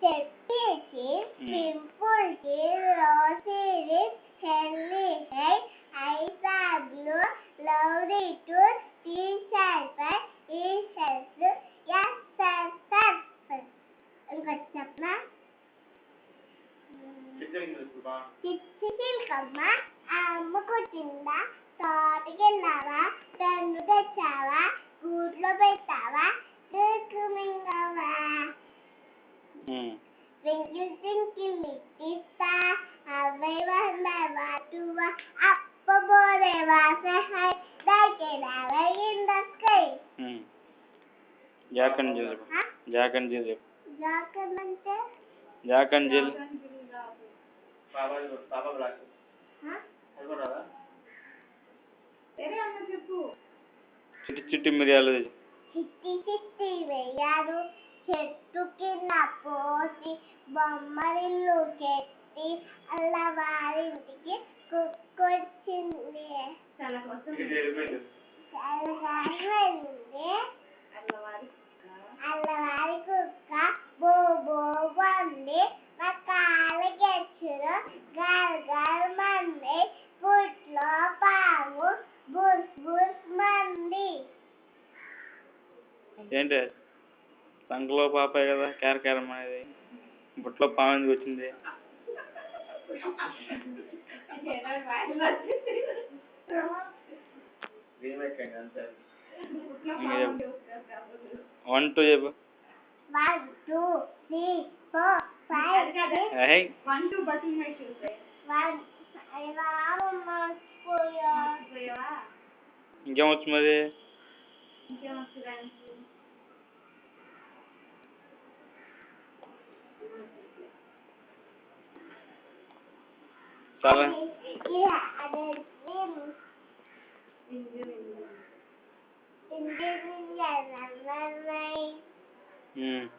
చెప్పేసి పింపుల్కి రోసిలిన్ హెర్లిహై ఐసాబ్లు లౌరిటు టీషర్పై ఈషర్స్ ఎస్ఎస్ఎస్ ఇంకా చెప్పనా చిచ్చికమ్మ అమ్మ కుట్టిందా తోటకెళ్ళావా తండ్రి తెచ్చావా గూట్లో పెట్టావా మింగావా Twinkle, twinkle, little star, how I wonder what you are. Up above the water high, like a flower in the sky. Jack and Jill. Jack and Jill. Jack and Jill. Jack and Jill. Papa Black. Huh? చిట్టి చిట్టి మిరియాలు చిట్టి చిట్టి మిరియాలు చెట్టు కింద పోసి బొమ్మరిల్లు చెట్టి అల్లవారింటికి కుక్కొచ్చింది అల్లవారి కుక్క బో బో వండి నా కాళ్ళ గెచ్చులు గల్ గల్ మంది పుట్లో పాము బుస్ బుస్ మంది ఏంటి సంకలో పాపాయి కదా కేరకేరం అనేది బుట్లో పాము ఎందుకు వచ్చింది 1 2 చెప్పు 1 2 3 4 5 6 1 2 బటన్ మై షూస్ 1 ఇంకేమొచ్చు మరి చాలా in